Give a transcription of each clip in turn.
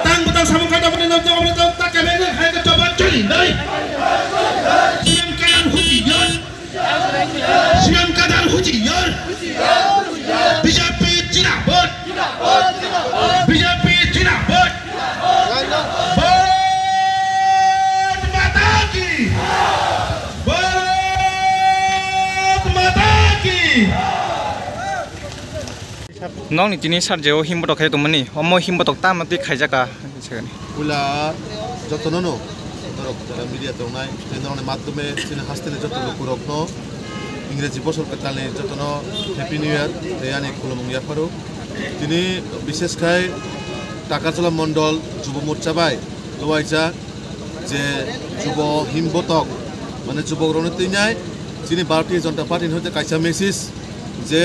Tang betang sama kata penentu tak kemen hai ke coba cari dai. Siam kadar hujian. Siam kadar hujian. BJP Jinabot. BJP Jinabot. Bot mataki. Bot mataki. Nong ni jenis sarjeo himbotok kayak tuh meni, omo himbotok tam nanti kayak jaka. Ula jotonono, dorok jalan media tongnai, tendang maddome sini hastele jotono kurokno, Inggris bosor ketale jotono Happy New Year, deyane kulomung yaparu. Tini বিশেষ kai টাকাচলা Mondal যুব মোর্চা by লওয়াইজা যে যুব হিমবতক মানে যুবক রণতৈনায় যিনি ভারতীয় জনতা পার্টির হতে কাইসা মেসেজ যে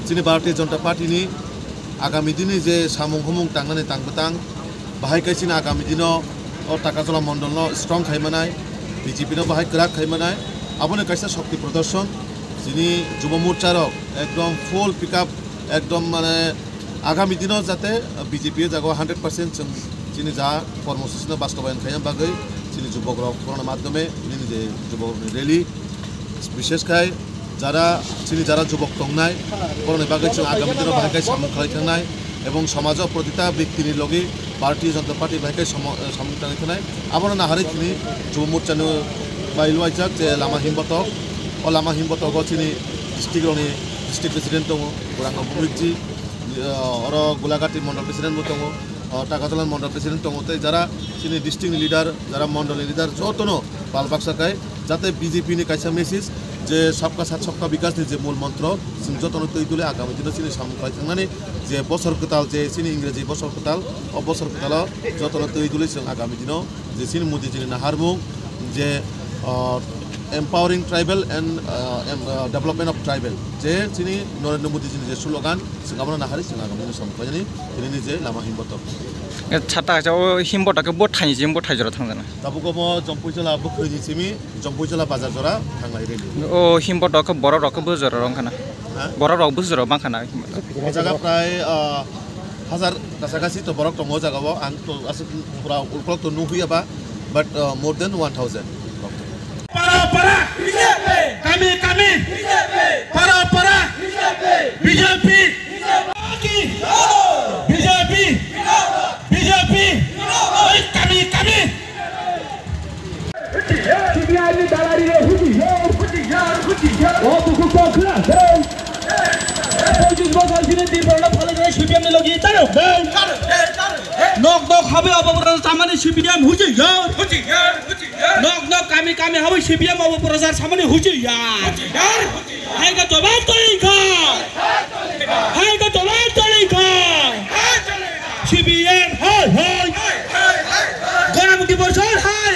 যিনি ভারতীয় জনতা পার্টিনি আগামী দিনে যে সামুং হুমুং টাংনাनै টাंबोतां बाहाय काइसिना आगामी दिनाव टाकाचला मण्डल स्ट्रं खायमानाय बीजेपी बाहाय क्राक खायमानाय आबोनो काइसा शक्ति प्रदर्शन जिनि युवा मोर्चार एकदम फुल पिकआप एकदम माने आगामी दिनाव जाते बीजेपी जागो 100% जों जिनि जा कर्मसूचि बास्तबायन खायनाय बागै जिनि युवकफोरनि माध्यमे जिनि जे युवकनि रैली बिसेसखाय যারা যুবক টংনাই করনে বাগै जों आगामी दिनाव बाहाय सामु खालायखांनाय এবং সমাজ প্রতিটা ব্যক্তির লগে ভারতীয় জনতা পার্টি বাহাই সামু खालायखांनाय আবার নাহারিখিনি যুব মোর্চানো বাইলওয়াইজাক যে লামা হিমবতক ও লামা হিমবতক চিনি ডিস্ট্রিক্ট প্রেসিডেন্ট দङ গোরাঙ্গ বুমিকজি আর গোলাঘাটি মন্ডল প্রেসিডেন্ট দङ টাকাতলা মন্ডল প্রেসিডেন্ট দङ তাই যারা চিনি ডিস্ট্রিক্ট লিডার যারা মন্ডল লিডার যতনো পালবাক্সাকায় যাতে বিজেপি नि কাইসা মেসেজ যে सबका साथ सबका विकास नि जे मूल मंत्र जों जतन तैदुले आगामी दिनाव सिनि सामु खालायखांनानै जे बसर गोदाल जे सिनि इंग्रेजी बसर गोदाल अ बसर गोदाल जतन तैदुले जों आगामी दिनाव जे सिनि मोदी जिनि नाहारमुं जे empowering tribal and development of tribal जे सिनि नरेंद्र मोदी जिनि जे स्लोगान जों गाबोनो नाहारि जों आगामी दिनाव सामु खालायनानै दिनैनि जे लामा हिमबतक छाता जाव हिमबतक बो थाइजिम बो थाइजरा थांजाना दाबुगमो जम्पुइजला बोखैनिसिमि जम्पुइजला बाजार जरा थांनाय रेलि ओ हिमबतक बर रक बो जरा रंखाना बर रक बो जरा बांखाना जागा प्राय हाजार कासाकासि तो बरक दङ जागाव आं तो आसे पुरा उलकल तो नुहैयाबा बाट more than 1000 para BJP kami BJP para BJP BJP BJP kami CBI ni dalari re hujian oh buku kelas Bosal sini di Borno College re CBI ni logi taro nok habe apa samane CBI hujian nok kami habe CBI apa prasar samane hujian hai ka tobat tolika CBI hai Goramuki Borsar hai